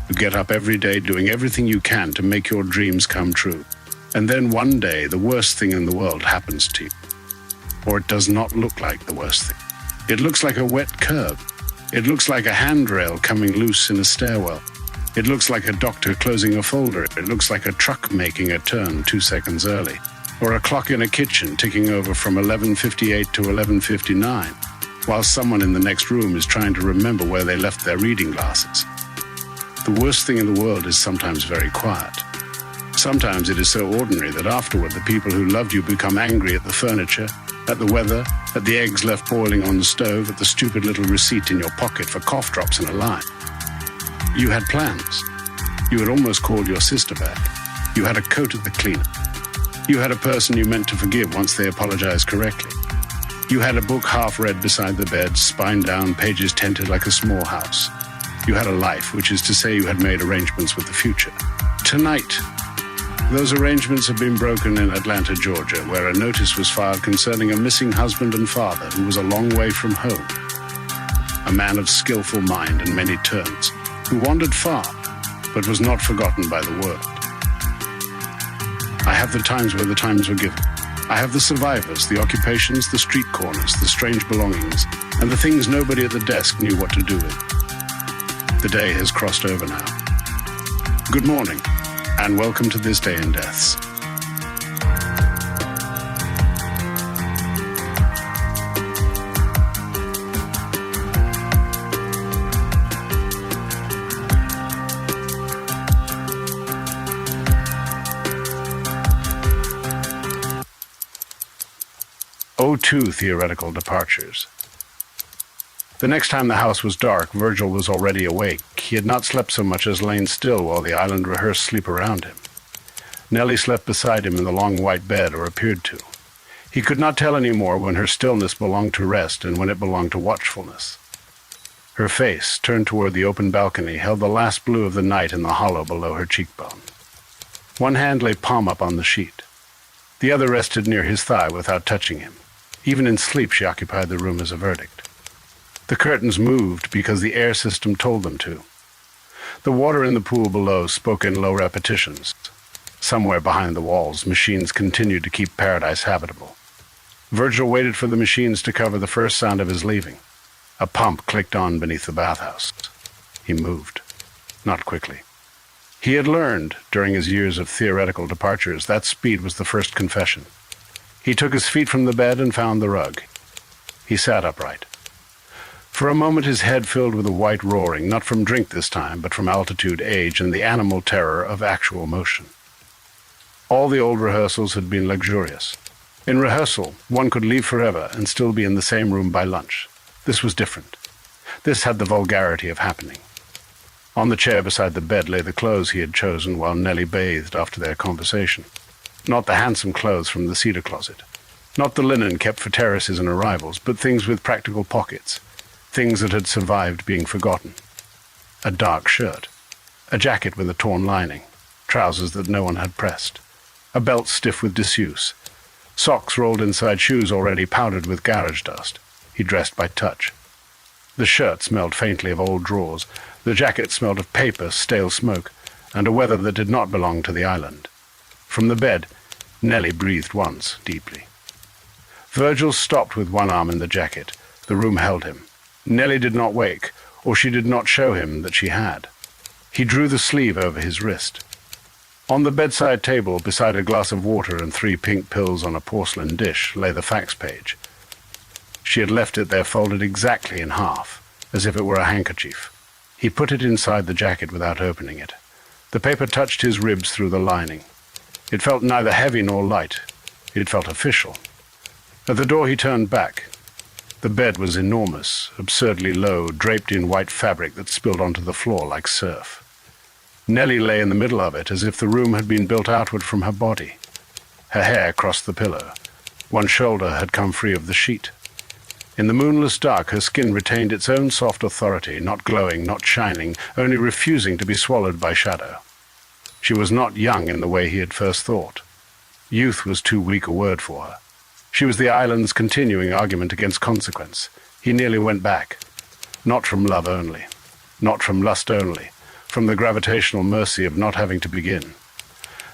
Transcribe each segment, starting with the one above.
You get up every day doing everything you can to make your dreams come true. And then one day, the worst thing in the world happens to you. Or it does not look like the worst thing. It looks like a wet curb. It looks like a handrail coming loose in a stairwell. It looks like a doctor closing a folder. It looks like a truck making a turn 2 seconds early. Or a clock in a kitchen ticking over from 11:58 to 11:59, while someone in the next room is trying to remember where they left their reading glasses. The worst thing in the world is sometimes very quiet. Sometimes it is so ordinary that afterward the people who loved you become angry at the furniture, at the weather, at the eggs left boiling on the stove, at the stupid little receipt in your pocket for cough drops in a line. You had plans. You had almost called your sister back. You had a coat at the cleaner. You had a person you meant to forgive once they apologized correctly. You had a book half read beside the bed, spine down, pages tented like a small house. You had a life, which is to say you had made arrangements with the future. Tonight, those arrangements have been broken in Atlanta, Georgia, where a notice was filed concerning a missing husband and father who was a long way from home. A man of skillful mind and many turns, who wandered far, but was not forgotten by the world. I have the times where the times were given. I have the survivors, the occupations, the street corners, the strange belongings, and the things nobody at the desk knew what to do with. The day has crossed over now. Good morning, and welcome to this day in deaths. Two theoretical departures. The next time the house was dark, Virgil was already awake. He had not slept so much as lain still while the island rehearsed sleep around him. Nellie slept beside him in the long white bed, or appeared to. He could not tell any more when her stillness belonged to rest and when it belonged to watchfulness. Her face, turned toward the open balcony, held the last blue of the night in the hollow below her cheekbone. One hand lay palm up on the sheet. The other rested near his thigh without touching him. Even in sleep, she occupied the room as a verdict. The curtains moved because the air system told them to. The water in the pool below spoke in low repetitions. Somewhere behind the walls, machines continued to keep paradise habitable. Virgil waited for the machines to cover the first sound of his leaving. A pump clicked on beneath the bathhouse. He moved, not quickly. He had learned, during his years of theoretical departures, that speed was the first confession. He took his feet from the bed and found the rug. He sat upright. For a moment his head filled with a white roaring, not from drink this time, but from altitude, age, and the animal terror of actual motion. All the old rehearsals had been luxurious. In rehearsal, one could leave forever and still be in the same room by lunch. This was different. This had the vulgarity of happening. On the chair beside the bed lay the clothes he had chosen while Nellie bathed after their conversation. Not the handsome clothes from the cedar closet. Not the linen kept for terraces and arrivals, but things with practical pockets. Things that had survived being forgotten. A dark shirt. A jacket with a torn lining. Trousers that no one had pressed. A belt stiff with disuse. Socks rolled inside shoes already powdered with garage dust. He dressed by touch. The shirt smelled faintly of old drawers. The jacket smelled of paper, stale smoke, and a weather that did not belong to the island. From the bed, Nellie breathed once, deeply. Virgil stopped with one arm in the jacket. The room held him. Nellie did not wake, or she did not show him that she had. He drew the sleeve over his wrist. On the bedside table, beside a glass of water and 3 pink pills on a porcelain dish, lay the fax page. She had left it there folded exactly in half, as if it were a handkerchief. He put it inside the jacket without opening it. The paper touched his ribs through the lining. It felt neither heavy nor light. It felt official. At the door he turned back. The bed was enormous, absurdly low, draped in white fabric that spilled onto the floor like surf. Nellie lay in the middle of it as if the room had been built outward from her body. Her hair crossed the pillow. One shoulder had come free of the sheet. In the moonless dark, her skin retained its own soft authority, not glowing, not shining, only refusing to be swallowed by shadow. She was not young in the way he had first thought. Youth was too weak a word for her. She was the island's continuing argument against consequence. He nearly went back. Not from love only. Not from lust only. from the gravitational mercy of not having to begin.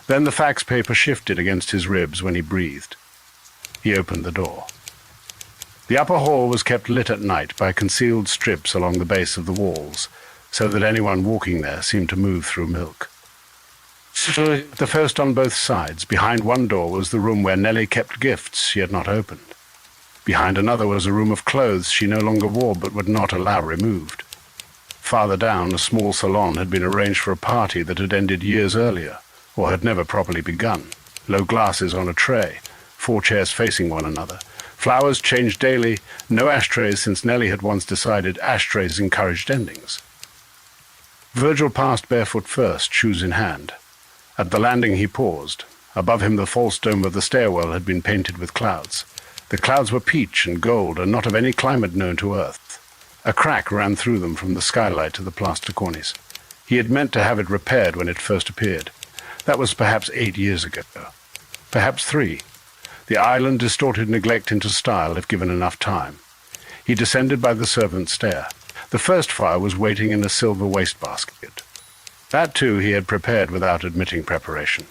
Then the fax paper shifted against his ribs when he breathed. He opened the door. The upper hall was kept lit at night by concealed strips along the base of the walls, so that anyone walking there seemed to move through milk. The first on both sides, behind one door was the room where Nellie kept gifts she had not opened. Behind another was a room of clothes she no longer wore but would not allow removed. Farther down, a small salon had been arranged for a party that had ended years earlier, or had never properly begun. Low glasses on a tray, 4 chairs facing one another. Flowers changed daily, no ashtrays since Nellie had once decided ashtrays encouraged endings. Virgil passed barefoot first, shoes in hand. At the landing he paused. Above him the false dome of the stairwell had been painted with clouds. The clouds were peach and gold and not of any climate known to Earth. A crack ran through them from the skylight to the plaster cornice. He had meant to have it repaired when it first appeared. That was perhaps 8 years ago. Perhaps 3. The island distorted neglect into style if given enough time. He descended by the servant's stair. The first fire was waiting in a silver wastebasket. That, too, he had prepared without admitting preparation.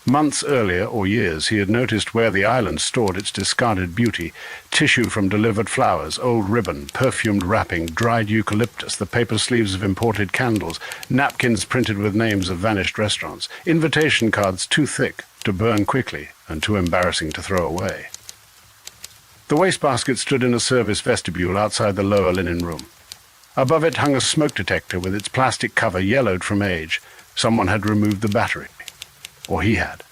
Months earlier, or years, he had noticed where the island stored its discarded beauty: tissue from delivered flowers, old ribbon, perfumed wrapping, dried eucalyptus, the paper sleeves of imported candles, napkins printed with names of vanished restaurants, invitation cards too thick to burn quickly and too embarrassing to throw away. The wastebasket stood in a service vestibule outside the lower linen room. Above it hung a smoke detector with its plastic cover yellowed from age. Someone had removed the battery. Or he had.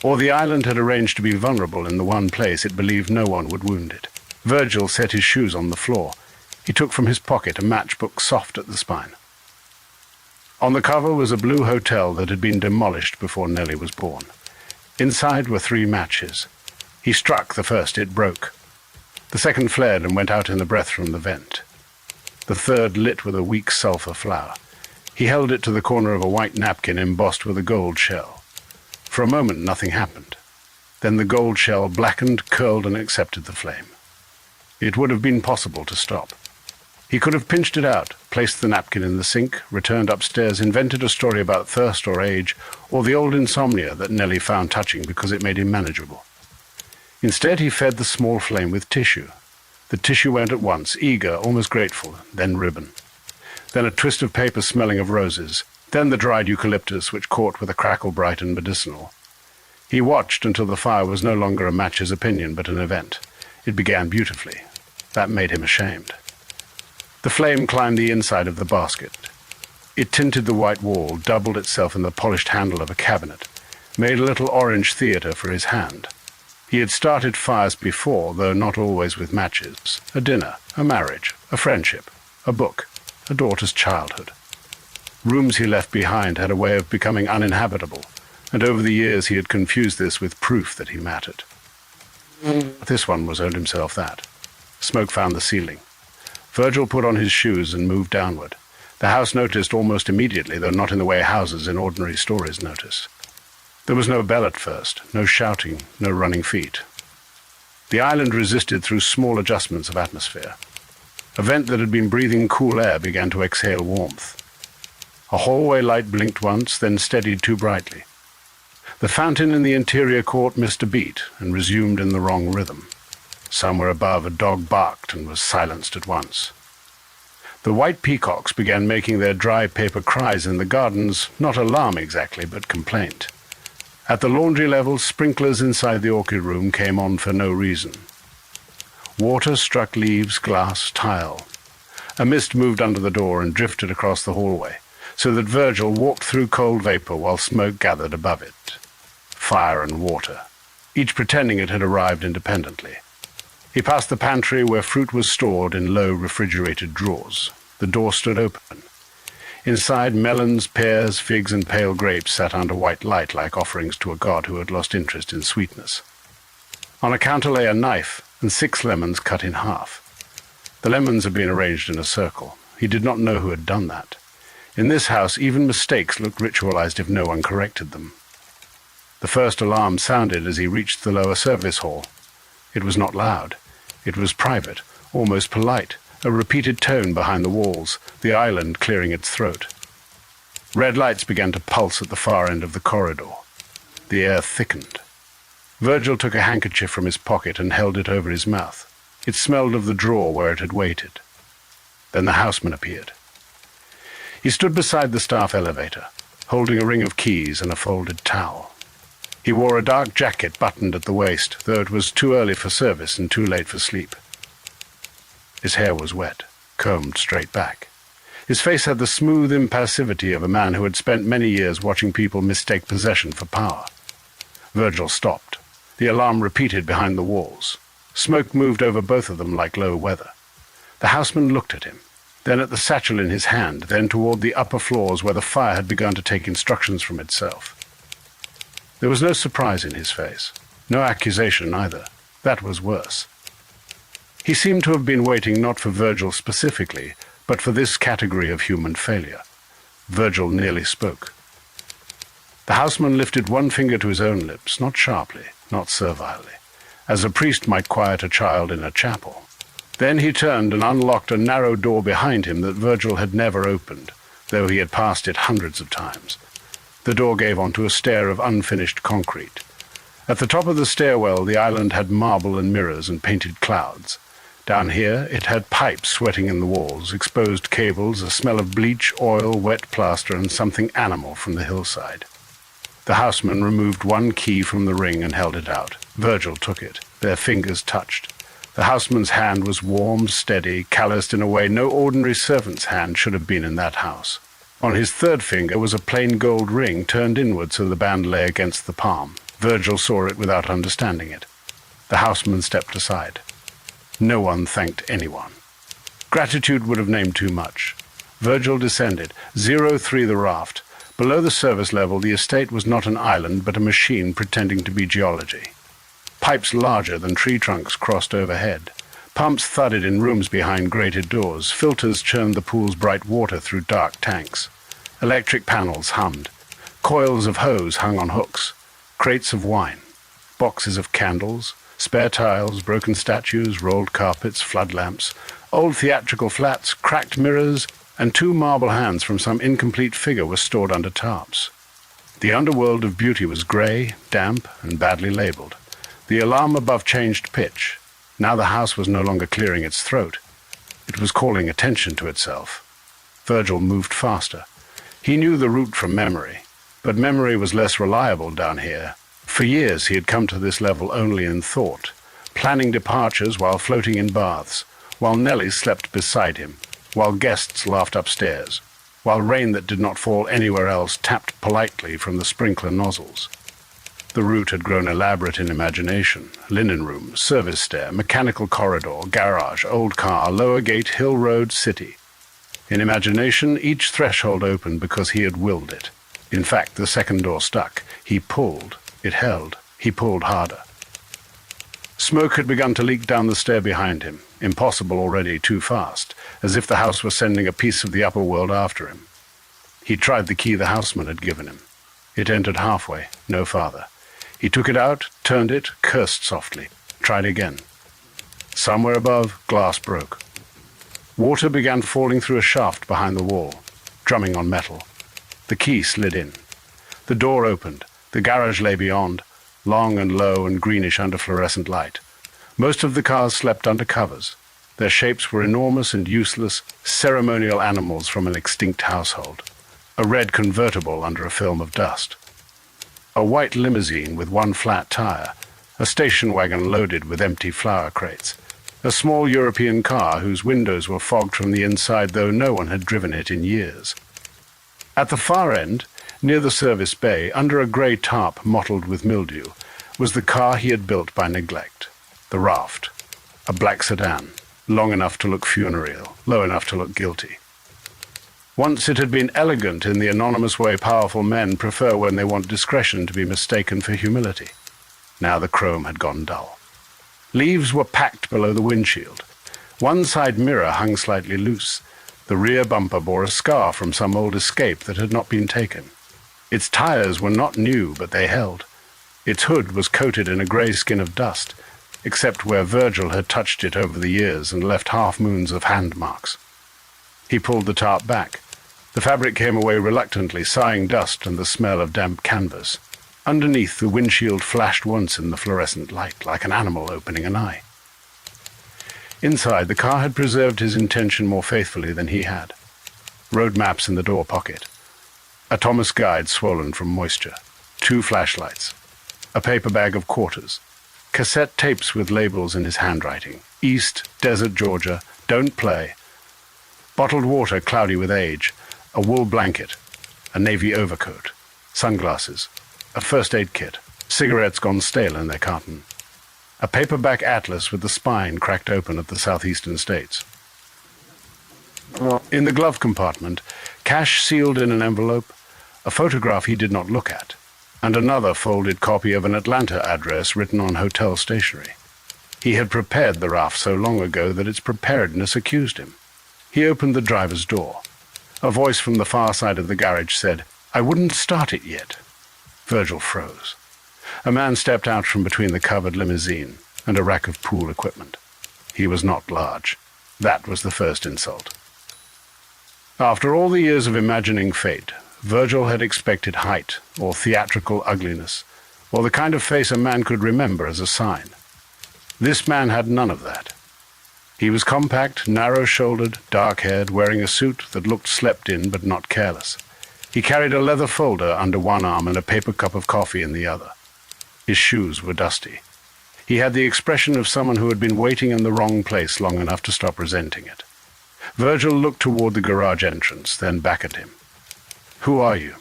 Or the island had arranged to be vulnerable in the one place it believed no one would wound it. Virgil set his shoes on the floor. He took from his pocket a matchbook soft at the spine. On the cover was a blue hotel that had been demolished before Nellie was born. Inside were 3 matches. He struck the first, it broke. The second flared and went out in the breath from the vent. The third lit with a weak sulphur flower. He held it to the corner of a white napkin embossed with a gold shell. For a moment nothing happened. Then the gold shell blackened, curled, and accepted the flame. It would have been possible to stop. He could have pinched it out, placed the napkin in the sink, returned upstairs, invented a story about thirst or age, or the old insomnia that Nellie found touching because it made him manageable. Instead he fed the small flame with tissue. The tissue went at once, eager, almost grateful, then ribbon. Then a twist of paper smelling of roses, then the dried eucalyptus which caught with a crackle bright and medicinal. He watched until the fire was no longer a match's opinion but an event. It began beautifully. That made him ashamed. The flame climbed the inside of the basket. It tinted the white wall, doubled itself in the polished handle of a cabinet, made a little orange theatre for his hand. He had started fires before, though not always with matches. A dinner, a marriage, a friendship, a book, a daughter's childhood. Rooms he left behind had a way of becoming uninhabitable, and over the years he had confused this with proof that he mattered. This one was owed himself that. Smoke found the ceiling. Virgil put on his shoes and moved downward. The house noticed almost immediately, though not in the way houses in ordinary stories notice. There was no bell at first, no shouting, no running feet. The island resisted through small adjustments of atmosphere. A vent that had been breathing cool air began to exhale warmth. A hallway light blinked once, then steadied too brightly. The fountain in the interior court missed a beat and resumed in the wrong rhythm. Somewhere above, a dog barked and was silenced at once. The white peacocks began making their dry paper cries in the gardens, not alarm exactly, but complaint. At the laundry level, sprinklers inside the orchid room came on for no reason. Water struck leaves, glass, tile. A mist moved under the door and drifted across the hallway, so that Virgil walked through cold vapor while smoke gathered above it. Fire and water, each pretending it had arrived independently. He passed the pantry where fruit was stored in low refrigerated drawers. The door stood open. Inside, melons, pears, figs, and pale grapes sat under white light like offerings to a god who had lost interest in sweetness. On a counter lay a knife and 6 lemons cut in half. The lemons had been arranged in a circle. He did not know who had done that. In this house, even mistakes looked ritualized if no one corrected them. The first alarm sounded as he reached the lower service hall. It was not loud. It was private, almost polite, a repeated tone behind the walls, the island clearing its throat. Red lights began to pulse at the far end of the corridor. The air thickened. Virgil took a handkerchief from his pocket and held it over his mouth. It smelled of the drawer where it had waited. Then the houseman appeared. He stood beside the staff elevator, holding a ring of keys and a folded towel. He wore a dark jacket buttoned at the waist, though it was too early for service and too late for sleep. His hair was wet, combed straight back. His face had the smooth impassivity of a man who had spent many years watching people mistake possession for power. Virgil stopped. The alarm repeated behind the walls. Smoke moved over both of them like low weather. The houseman looked at him, then at the satchel in his hand, then toward the upper floors where the fire had begun to take instructions from itself. There was no surprise in his face, no accusation either. That was worse. He seemed to have been waiting not for Virgil specifically, but for this category of human failure. Virgil nearly spoke. The houseman lifted one finger to his own lips, not sharply, not servilely, as a priest might quiet a child in a chapel. Then he turned and unlocked a narrow door behind him that Virgil had never opened, though he had passed it hundreds of times. The door gave onto a stair of unfinished concrete. At the top of the stairwell, the island had marble and mirrors and painted clouds. Down here, it had pipes sweating in the walls, exposed cables, a smell of bleach, oil, wet plaster, and something animal from the hillside. The houseman removed one key from the ring and held it out. Virgil took it. Their fingers touched. The houseman's hand was warm, steady, calloused in a way no ordinary servant's hand should have been in that house. On his third finger was a plain gold ring turned inward so the band lay against the palm. Virgil saw it without understanding it. The houseman stepped aside. No one thanked anyone. Gratitude would have named too much. Virgil descended, 03 the raft. Below the service level, the estate was not an island, but a machine pretending to be geology. Pipes larger than tree trunks crossed overhead. Pumps thudded in rooms behind grated doors. Filters churned the pool's bright water through dark tanks. Electric panels hummed. Coils of hose hung on hooks. Crates of wine. Boxes of candles. Spare tiles, broken statues, rolled carpets, flood lamps. Old theatrical flats, cracked mirrors, and 2 marble hands from some incomplete figure were stored under tarps. The underworld of beauty was grey, damp, and badly labelled. The alarm above changed pitch. Now the house was no longer clearing its throat. It was calling attention to itself. Virgil moved faster. He knew the route from memory, but memory was less reliable down here. For years he had come to this level only in thought, planning departures while floating in baths, while Nellie slept beside him, while guests laughed upstairs, while rain that did not fall anywhere else tapped politely from the sprinkler nozzles. The route had grown elaborate in imagination. Linen room, service stair, mechanical corridor, garage, old car, lower gate, hill road, city. In imagination, each threshold opened because he had willed it. In fact, the second door stuck. He pulled. It held. He pulled harder. Smoke had begun to leak down the stair behind him, impossible already, too fast, as if the house was sending a piece of the upper world after him. He tried the key the houseman had given him. It entered halfway, no farther. He took it out, turned it, cursed softly, tried again. Somewhere above, glass broke. Water began falling through a shaft behind the wall, drumming on metal. The key slid in. The door opened. The garage lay beyond, long and low and greenish under fluorescent light. Most of the cars slept under covers. Their shapes were enormous and useless, ceremonial animals from an extinct household. A red convertible under a film of dust. A white limousine with one flat tire. A station wagon loaded with empty flour crates. A small European car whose windows were fogged from the inside, though no one had driven it in years. At the far end, near the service bay, under a grey tarp mottled with mildew, was the car he had built by neglect. The Raft. A black sedan, long enough to look funereal, low enough to look guilty. Once it had been elegant in the anonymous way powerful men prefer when they want discretion to be mistaken for humility. Now the chrome had gone dull. Leaves were packed below the windshield. One side mirror hung slightly loose. The rear bumper bore a scar from some old escape that had not been taken. Its tires were not new, but they held. Its hood was coated in a grey skin of dust, except where Virgil had touched it over the years and left half-moons of hand marks. He pulled the tarp back. The fabric came away reluctantly, sighing dust and the smell of damp canvas. Underneath, the windshield flashed once in the fluorescent light, like an animal opening an eye. Inside, the car had preserved his intention more faithfully than he had. Road maps in the door pocket. A Thomas guide swollen from moisture. 2 flashlights. A paper bag of quarters. Cassette tapes with labels in his handwriting. East, Desert, Georgia, don't play. Bottled water cloudy with age. A wool blanket. A navy overcoat. Sunglasses. A first aid kit. Cigarettes gone stale in their carton. A paperback atlas with the spine cracked open of the southeastern states. In the glove compartment, cash sealed in an envelope, a photograph he did not look at, and another folded copy of an Atlanta address written on hotel stationery. He had prepared the Raft so long ago that its preparedness accused him. He opened the driver's door. A voice from the far side of the garage said, "I wouldn't start it yet." Virgil froze. A man stepped out from between the covered limousine and a rack of pool equipment. He was not large. That was the first insult. After all the years of imagining fate, Virgil had expected height or theatrical ugliness, or the kind of face a man could remember as a sign. This man had none of that. He was compact, narrow-shouldered, dark-haired, wearing a suit that looked slept in but not careless. He carried a leather folder under one arm and a paper cup of coffee in the other. His shoes were dusty. He had the expression of someone who had been waiting in the wrong place long enough to stop resenting it. Virgil looked toward the garage entrance, then back at him. "Who are you?"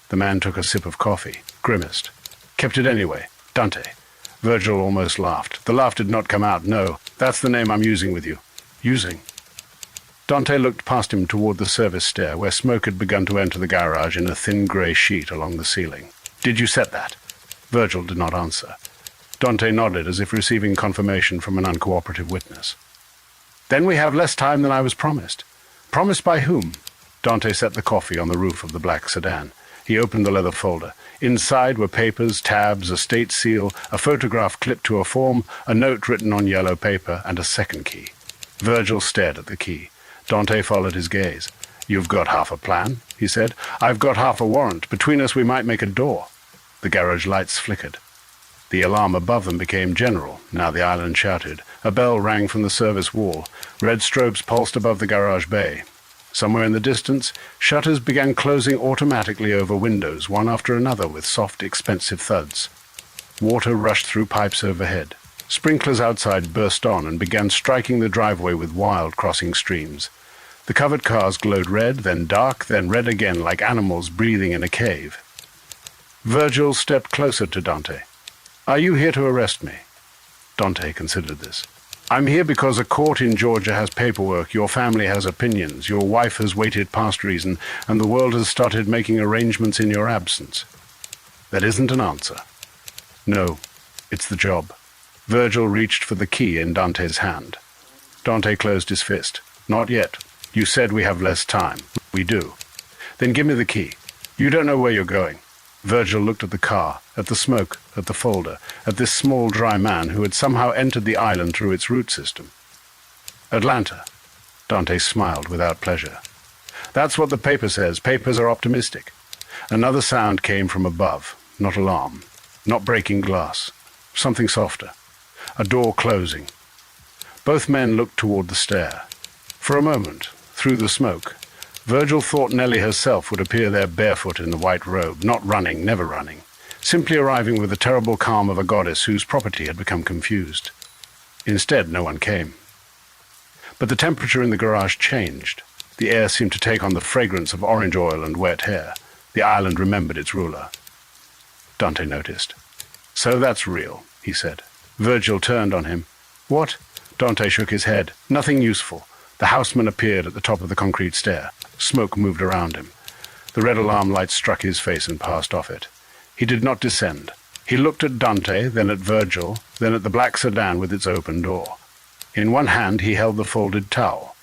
The man took a sip of coffee, grimaced. "Kept it anyway. Dante." Virgil almost laughed. The laugh did not come out. "No, that's the name I'm using with you." "Using?" Dante looked past him toward the service stair, where smoke had begun to enter the garage in a thin grey sheet along the ceiling. "Did you set that?" Virgil did not answer. Dante nodded as if receiving confirmation from an uncooperative witness. "Then we have less time than I was promised." "Promised by whom?" Dante set the coffee on the roof of the black sedan. He opened the leather folder. Inside were papers, tabs, a state seal, a photograph clipped to a form, a note written on yellow paper, and a second key. Virgil stared at the key. Dante followed his gaze. "You've got half a plan," he said. "I've got half a warrant. Between us we might make a door." The garage lights flickered. The alarm above them became general. Now the island shouted. A bell rang from the service wall. Red strobes pulsed above the garage bay. Somewhere in the distance, shutters began closing automatically over windows, one after another, with soft, expensive thuds. Water rushed through pipes overhead. Sprinklers outside burst on and began striking the driveway with wild crossing streams. The covered cars glowed red, then dark, then red again, like animals breathing in a cave. Virgil stepped closer to Dante. "Are you here to arrest me?" Dante considered this. "I'm here because a court in Georgia has paperwork, your family has opinions, your wife has waited past reason, and the world has started making arrangements in your absence." "That isn't an answer." "No, it's the job." Virgil reached for the key in Dante's hand. Dante closed his fist. "Not yet. You said we have less time." "We do." "Then give me the key. You don't know where you're going." Virgil looked at the car, at the smoke, at the folder, at this small, dry man who had somehow entered the island through its root system. "Atlanta." Dante smiled without pleasure. "That's what the paper says. Papers are optimistic." Another sound came from above, not alarm, not breaking glass, something softer. A door closing. Both men looked toward the stair. For a moment, through the smoke, Virgil thought Nellie herself would appear there barefoot in the white robe, not running, never running, simply arriving with the terrible calm of a goddess whose property had become confused. Instead, no one came. But the temperature in the garage changed. The air seemed to take on the fragrance of orange oil and wet hair. The island remembered its ruler. Dante noticed. "So that's real," he said. Virgil turned on him. "What?" Dante shook his head. "Nothing useful." The houseman appeared at the top of the concrete stair. Smoke moved around him. The red alarm light struck his face and passed off it. He did not descend. He looked at Dante, then at Virgil, then at the black sedan with its open door. In one hand he held the folded towel.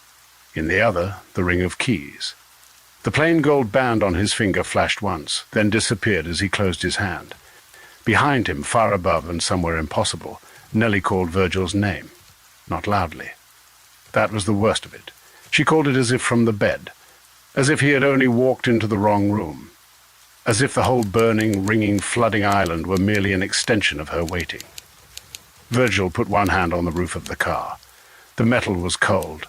In the other, the ring of keys. The plain gold band on his finger flashed once, then disappeared as he closed his hand. Behind him, far above and somewhere impossible, Nellie called Virgil's name. Not loudly. That was the worst of it. She called it as if from the bed. as if he had only walked into the wrong room, as if the whole burning, ringing, flooding island were merely an extension of her waiting. Virgil put one hand on the roof of the car. The metal was cold.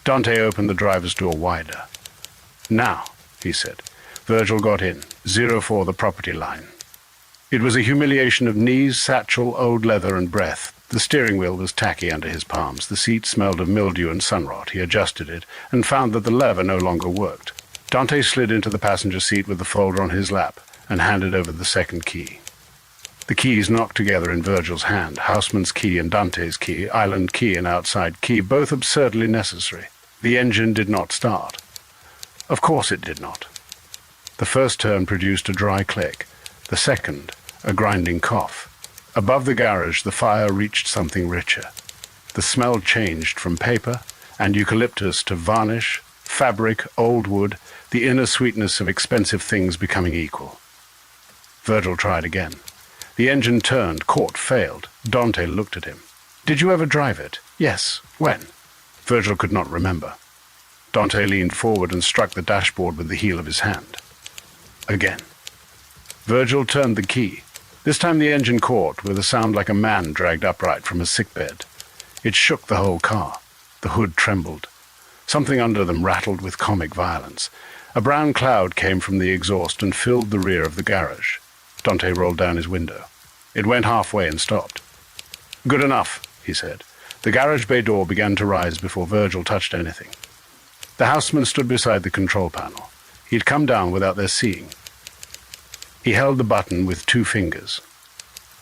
Dante opened the driver's door wider. "Now," he said. Virgil got in, 04 the property line. It was a humiliation of knees, satchel, old leather, and breath. The steering wheel was tacky under his palms. The seat smelled of mildew and sunrot. He adjusted it and found that the lever no longer worked. Dante slid into the passenger seat with the folder on his lap and handed over the second key. The keys knocked together in Virgil's hand, houseman's key and Dante's key, island key and outside key, both absurdly necessary. The engine did not start. Of course it did not. The first turn produced a dry click, the second a grinding cough. Above the garage, the fire reached something richer. The smell changed from paper and eucalyptus to varnish, fabric, old wood, the inner sweetness of expensive things becoming equal. Virgil tried again. The engine turned, caught, failed. Dante looked at him. "Did you ever drive it?" "Yes." "When?" Virgil could not remember. Dante leaned forward and struck the dashboard with the heel of his hand. Again. Virgil turned the key. This time the engine caught, with a sound like a man dragged upright from a sickbed. It shook the whole car. The hood trembled. Something under them rattled with comic violence. A brown cloud came from the exhaust and filled the rear of the garage. Dante rolled down his window. It went halfway and stopped. "Good enough," he said. The garage bay door began to rise before Virgil touched anything. The houseman stood beside the control panel. He'd come down without their seeing. He held the button with 2 fingers.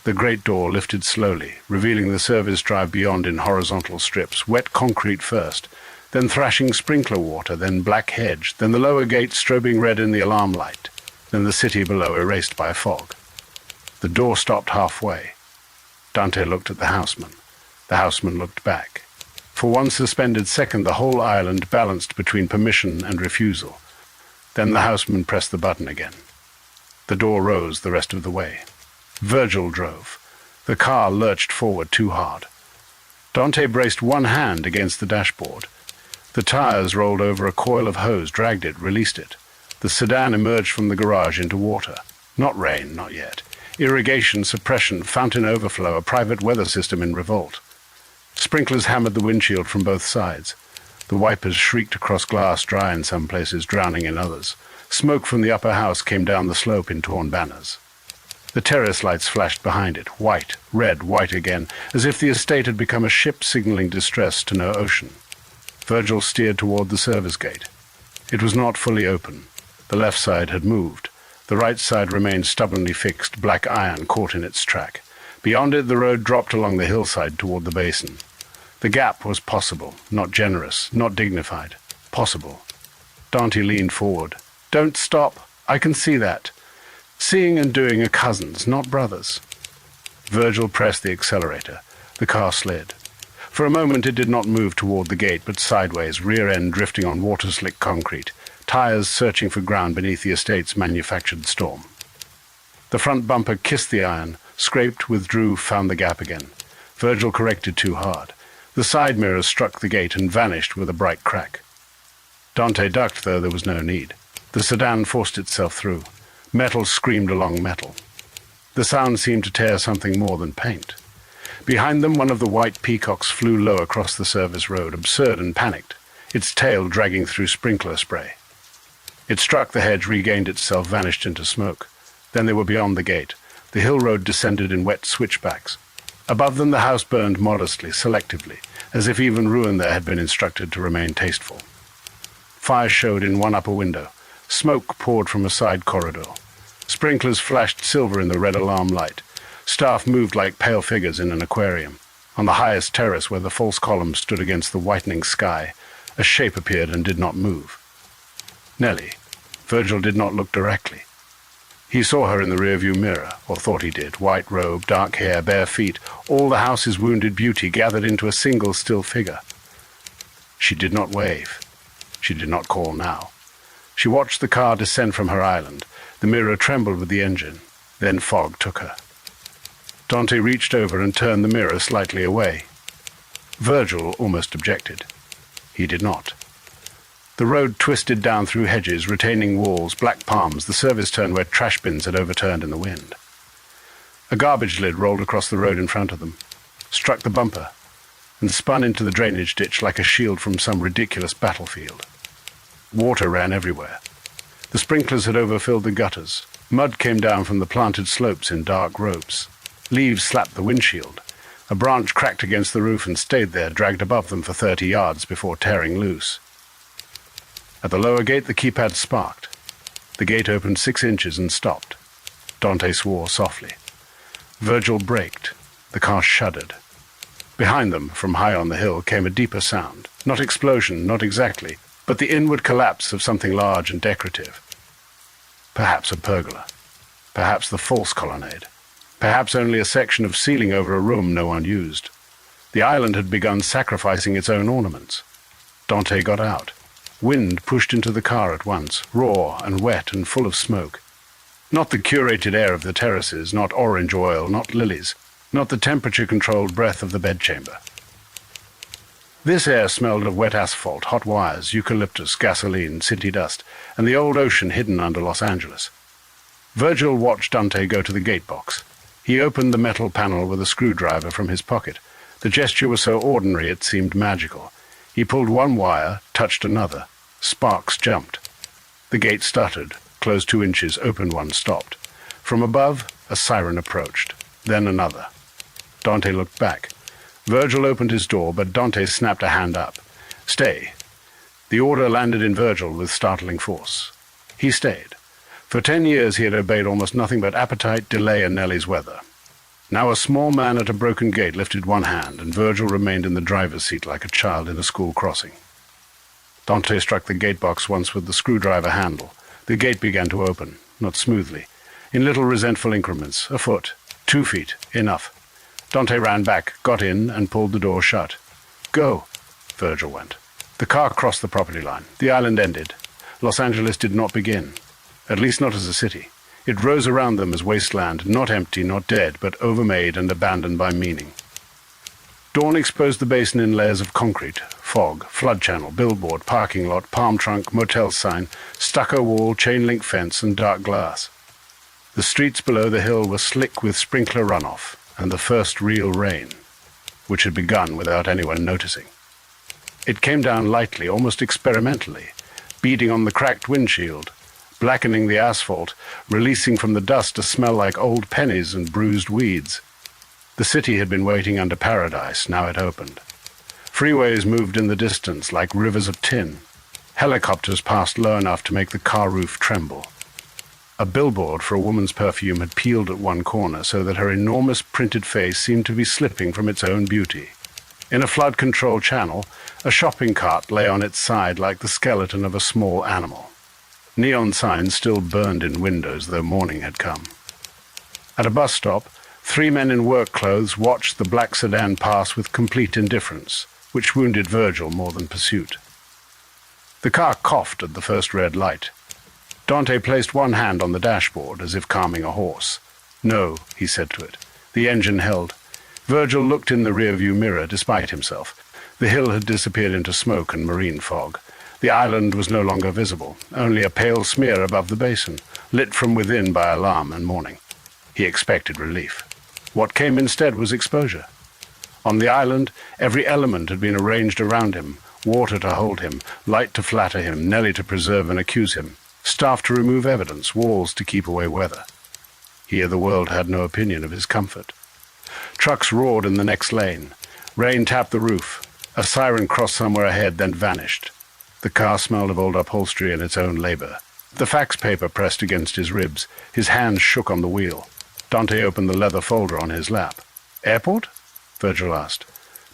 The great door lifted slowly, revealing the service drive beyond in horizontal strips, wet concrete first, then thrashing sprinkler water, then black hedge, then the lower gate strobing red in the alarm light, then the city below erased by fog. The door stopped halfway. Dante looked at the houseman. The houseman looked back. For one suspended second, the whole island balanced between permission and refusal. Then the houseman pressed the button again. The door rose the rest of the way. Virgil drove. The car lurched forward too hard. Dante braced one hand against the dashboard. The tires rolled over a coil of hose, dragged it, released it. The sedan emerged from the garage into water. Not rain, not yet. Irrigation, suppression, fountain overflow, a private weather system in revolt. Sprinklers hammered the windshield from both sides. The wipers shrieked across glass, dry in some places, drowning in others. Smoke from the upper house came down the slope in torn banners. The terrace lights flashed behind it, white, red, white again, as if the estate had become a ship signaling distress to no ocean. Virgil steered toward the service gate. It was not fully open. The left side had moved. The right side remained stubbornly fixed, black iron caught in its track. Beyond it, the road dropped along the hillside toward the basin. The gap was possible, not generous, not dignified. Possible. Dante leaned forward. "Don't stop. I can see that. Seeing and doing are cousins, not brothers." Virgil pressed the accelerator. The car slid. For a moment it did not move toward the gate, but sideways, rear end drifting on water-slick concrete, tires searching for ground beneath the estate's manufactured storm. The front bumper kissed the iron, scraped, withdrew, found the gap again. Virgil corrected too hard. The side mirrors struck the gate and vanished with a bright crack. Dante ducked, though there was no need. The sedan forced itself through. Metal screamed along metal. The sound seemed to tear something more than paint. Behind them, one of the white peacocks flew low across the service road, absurd and panicked, its tail dragging through sprinkler spray. It struck the hedge, regained itself, vanished into smoke. Then they were beyond the gate. The hill road descended in wet switchbacks. Above them, the house burned modestly, selectively, as if even ruin there had been instructed to remain tasteful. Fire showed in one upper window. Smoke poured from a side corridor. Sprinklers flashed silver in the red alarm light. Staff moved like pale figures in an aquarium. On the highest terrace, where the false columns stood against the whitening sky, a shape appeared and did not move. Nellie. Virgil did not look directly. He saw her in the rearview mirror, or thought he did, white robe, dark hair, bare feet, all the house's wounded beauty gathered into a single still figure. She did not wave. She did not call now. She watched the car descend from her island. The mirror trembled with the engine. Then fog took her. Dante reached over and turned the mirror slightly away. Virgil almost objected. He did not. The road twisted down through hedges, retaining walls, black palms, the service turn where trash bins had overturned in the wind. A garbage lid rolled across the road in front of them, struck the bumper, and spun into the drainage ditch like a shield from some ridiculous battlefield. Water ran everywhere. The sprinklers had overfilled the gutters. Mud came down from the planted slopes in dark ropes. Leaves slapped the windshield. A branch cracked against the roof and stayed there, dragged above them for 30 yards before tearing loose. At the lower gate, the keypad sparked. The gate opened 6 inches and stopped. Dante swore softly. Virgil braked. The car shuddered. Behind them, from high on the hill, came a deeper sound. Not explosion, not exactly, but the inward collapse of something large and decorative. Perhaps a pergola. Perhaps the false colonnade. Perhaps only a section of ceiling over a room no one used. The island had begun sacrificing its own ornaments. Dante got out. Wind pushed into the car at once, raw and wet and full of smoke. Not the curated air of the terraces, not orange oil, not lilies, not the temperature-controlled breath of the bedchamber. This air smelled of wet asphalt, hot wires, eucalyptus, gasoline, city dust, and the old ocean hidden under Los Angeles. Virgil watched Dante go to the gate box. He opened the metal panel with a screwdriver from his pocket. The gesture was so ordinary it seemed magical. He pulled one wire, touched another. Sparks jumped. The gate stuttered, closed 2 inches, opened 1, stopped. From above, a siren approached. Then another. Dante looked back. Virgil opened his door, but Dante snapped a hand up. Stay. The order landed in Virgil with startling force. He stayed. For 10 years he had obeyed almost nothing but appetite, delay, and Nellie's weather. Now a small man at a broken gate lifted one hand, and Virgil remained in the driver's seat like a child in a school crossing. Dante struck the gate box once with the screwdriver handle. The gate began to open, not smoothly, in little resentful increments, a foot, 2 feet, enough. Dante ran back, got in, and pulled the door shut. Go, Virgil went. The car crossed the property line. The island ended. Los Angeles did not begin, at least not as a city. It rose around them as wasteland, not empty, not dead, but overmade and abandoned by meaning. Dawn exposed the basin in layers of concrete, fog, flood channel, billboard, parking lot, palm trunk, motel sign, stucco wall, chain-link fence, and dark glass. The streets below the hill were slick with sprinkler runoff, and the first real rain, which had begun without anyone noticing. It came down lightly, almost experimentally, beating on the cracked windshield, blackening the asphalt, releasing from the dust a smell like old pennies and bruised weeds. The city had been waiting under paradise, now it opened. Freeways moved in the distance like rivers of tin. Helicopters passed low enough to make the car roof tremble. A billboard for a woman's perfume had peeled at one corner so that her enormous printed face seemed to be slipping from its own beauty. In a flood-control channel, a shopping cart lay on its side like the skeleton of a small animal. Neon signs still burned in windows, though morning had come. At a bus stop, 3 men in work clothes watched the black sedan pass with complete indifference, which wounded Virgil more than pursuit. The car coughed at the first red light. Dante placed one hand on the dashboard, as if calming a horse. No, he said to it. The engine held. Virgil looked in the rearview mirror, despite himself. The hill had disappeared into smoke and marine fog. The island was no longer visible, only a pale smear above the basin, lit from within by alarm and morning. He expected relief. What came instead was exposure. On the island, every element had been arranged around him, water to hold him, light to flatter him, Nellie to preserve and accuse him, staff to remove evidence, walls to keep away weather. Here the world had no opinion of his comfort. Trucks roared in the next lane. Rain tapped the roof. A siren crossed somewhere ahead, then vanished. The car smelled of old upholstery and its own labor. The fax paper pressed against his ribs. His hands shook on the wheel. Dante opened the leather folder on his lap. Airport? Virgil asked.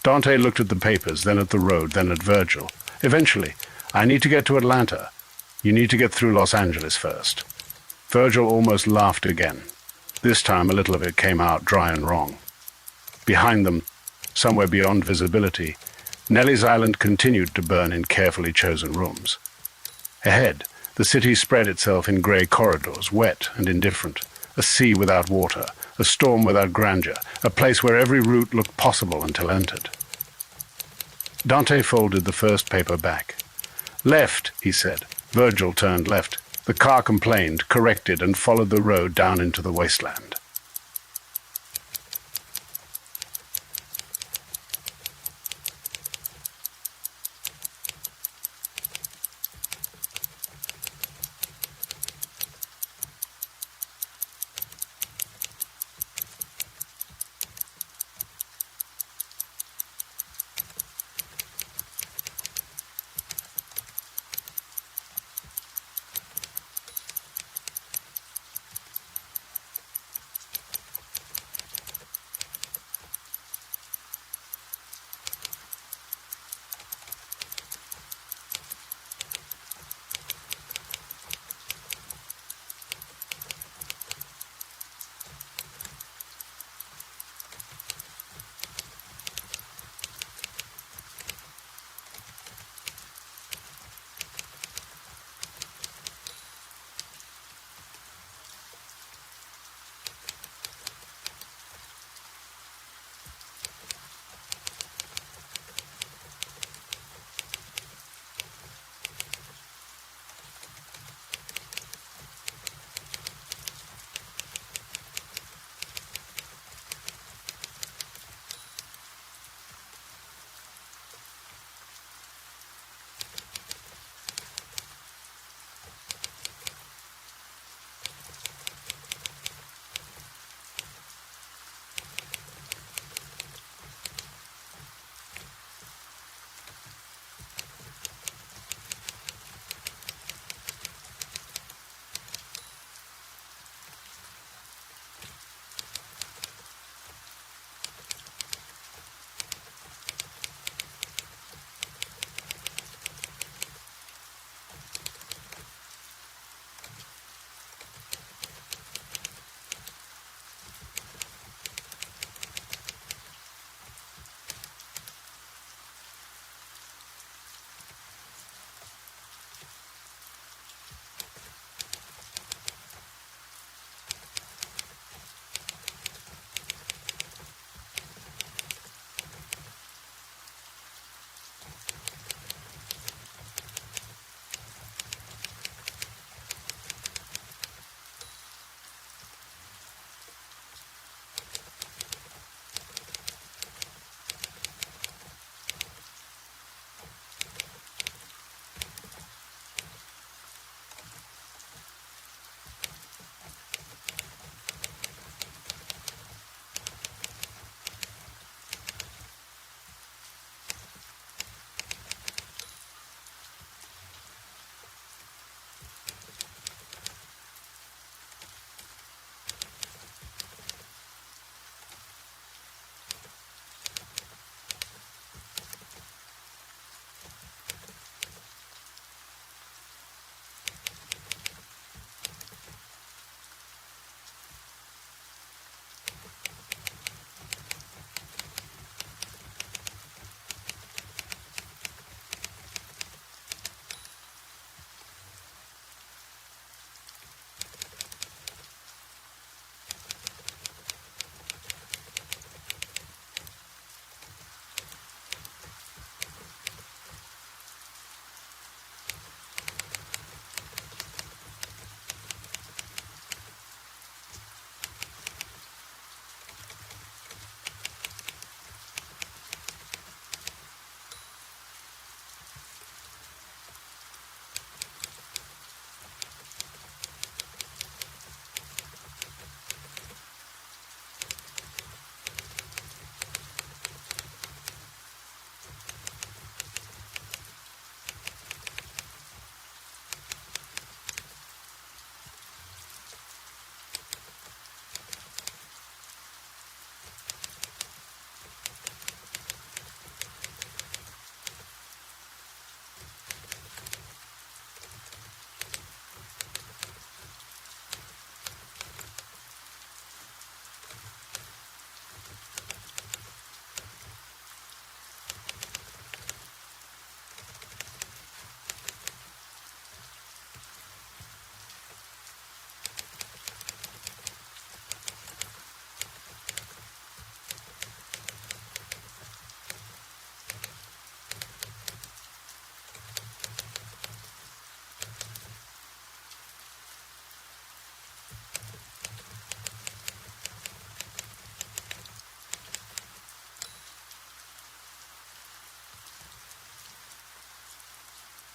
Dante looked at the papers, then at the road, then at Virgil. Eventually, I need to get to Atlanta. You need to get through Los Angeles first. Virgil almost laughed again. This time a little of it came out dry and wrong. Behind them, somewhere beyond visibility, Nellie's island continued to burn in carefully chosen rooms. Ahead, the city spread itself in grey corridors, wet and indifferent, a sea without water, a storm without grandeur, a place where every route looked possible until entered. Dante folded the first paper back. "Left," he said. Virgil turned left. The car complained, corrected, and followed the road down into the wasteland.